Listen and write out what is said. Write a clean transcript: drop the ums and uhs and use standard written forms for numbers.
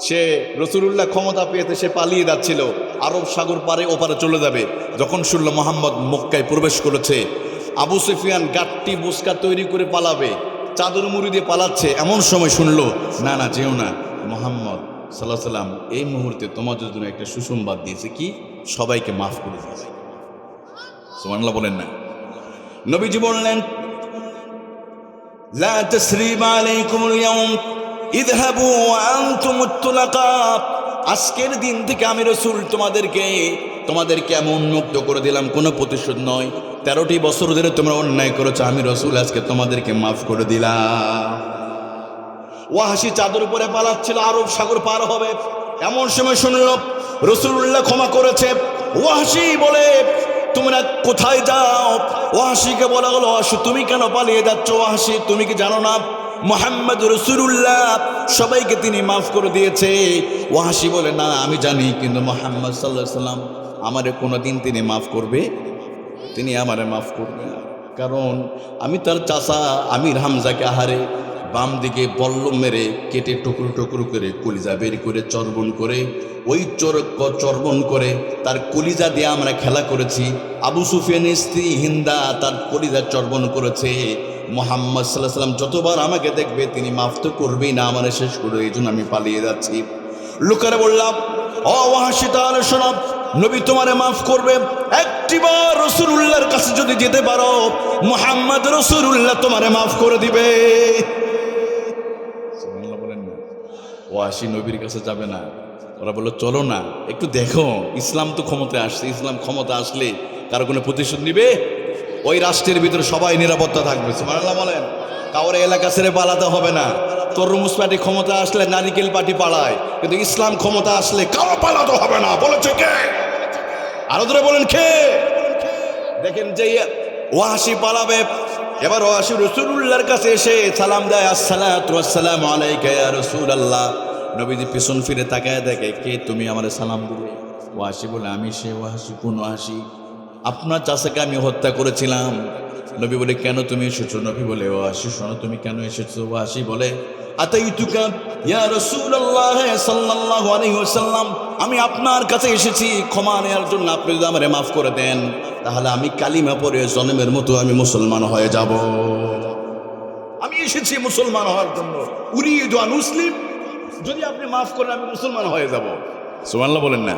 সে রসুলুল্লাহ ক্ষমতা পেয়েছে, সে পালিয়ে যাচ্ছিল আরব সাগর পারে ওপারে চলে যাবে। যখন শুনল মোহাম্মদ মক্কায় প্রবেশ করেছে, আবু সুফিয়ান গাট্টি বুসকা তৈরি করে পালাবে, চাদর মুড়ি দিয়ে পালাচ্ছে, এমন সময় শুনলো না না যেও না, মোহাম্মদ সাল্লাহ সাল্লাম এই মুহূর্তে তোমাদের জন্য একটা সুসংবাদ দিয়েছে, কি সবাইকে মাফ করে দিয়েছে। সুবহানাল্লাহ বলেন না। নবীজি বললেন লা তাসরিবা আলাইকুমুল ইয়াউম ইযহাবু ওয়া আনতুমুত তুলাকা। আজকের দিন থেকে আমি রাসূল তোমাদেরকে এমন মুক্ত করে দিলাম, কোনো প্রতিশোধ নয়। 13টি বছর ধরে তোমরা অন্যায় করেছো, আমি রাসূল আজকে তোমাদেরকে মাফ করে দিলাম। ওয়াহাশী চাদর উপরে পালাচ্ছিল, আরব সাগর পার হবে, এমন সময় শুনল রাসূলুল্লাহ ক্ষমা করেছে। ওয়াহাশী বলে তোমরা কোথায় যাও? ওয়াহাশীকে বলা হলো, ওয়াহাশী তুমি কেন পালিয়ে যাচ্ছ? ওয়াহাশী তুমি কি জানো না মুহাম্মদ রাসূলুল্লাহ সবাইকে তিনি মাফ করে দিয়েছে? ওয়াহাশী বলে না আমি জানি, কিন্তু মুহাম্মদ সাল্লাল্লাহু আলাইহি সাল্লাম আমারে কোনোদিন তিনি মাফ করবে? তিনি আমারে মাফ করবে না, কারণ আমি তার চাচা আমির হামজাকে আহারে বাম দিকে বল্লম মেরে কেটে টুকরো টুকরো করে কলিজা বের করে চর্বণ করে ওই চর্বণ করে তার কলিজা দিয়ে আমরা খেলা করেছি। আবু সুফিয়ানের স্ত্রী হিন্দা তার কলিজা চর্বণ করেছে। মুহাম্মদ সাল্লাল্লাহু আলাইহি ওয়াসাল্লাম যতবার আমাকে দেখবে তিনি মাফ তো করবেই না, আমারে শেষ করে, এই জন্য আমি পালিয়ে যাচ্ছি। লোকেরা বললাম ও ওয়াহাশী তাহলে শোনো, নবী তোমারে মাফ করবে, একটিবার রাসূলুল্লাহর কাছে যদি যেতে পারো মুহাম্মদ রাসূলুল্লাহ তোমারে মাফ করে দিবে। সুবহানাল্লাহ বলেন না। ওয়াহাশী নবীর কাছে যাবে না, ওরা বললো চলো না একটু দেখো, ইসলাম তো ক্ষমতায় আসছে, ইসলাম ক্ষমতা আসলে কারো কোনো প্রতিশোধ নিবে? ওই রাষ্ট্রের ভিতরে সবাই নিরাপত্তা থাকবে। সুবহানাল্লাহ বলেন। কাউরে এলাকা ছেড়ে পালাতে হবে না। তরমুজ পার্টি ক্ষমতা আসলে নারিকেল পার্টি পালায়, কিন্তু ইসলাম ক্ষমতা আসলে কারো পালাতে হবে না। বলেছে কে? আরো ধরে বলেন কে? দেখেন যে ওয়াহাশী পালাবে, এবার ওয়াহাশী রাসূলুল্লাহর কাছে এসে সালাম দেয়, আসসালাতু ওয়াসসালামু আলাইকা ইয়া রাসূলুল্লাহ। নবীজি পিছন ফিরে তাকায় দেখে, কে তুমি আমারে সালাম দিলে? ওয়াহাশী বলে আমি সে ওয়াহাশী। কোন ওয়াহাশী? আপনার চাচাকে আমি হত্যা করেছিলাম। নবী বলে কেন তুমি এসেছো? নবী বলে ওয়াহাশী শোনো তুমি কেন এসেছো? ওয়াহাশী বলে আতাইতুকা ইয়া রাসূলুল্লাহ সাল্লাল্লাহু আলাইহি ওয়াসাল্লাম, আমি আপনার কাছে এসেছি ক্ষমা নেওয়ার জন্য। আপনি যদি আমারে মাফ করে দেন তাহলে আমি কালিমা পড়ে জন্মের মতো আমি মুসলমান হয়ে যাব। আমি এসেছি মুসলমান হওয়ার জন্য। উরিদু আন মুসলিম, যদি আপনি মাফ করেন আমি মুসলমান হয়ে যাব। সুবহানাল্লাহ বলেন না।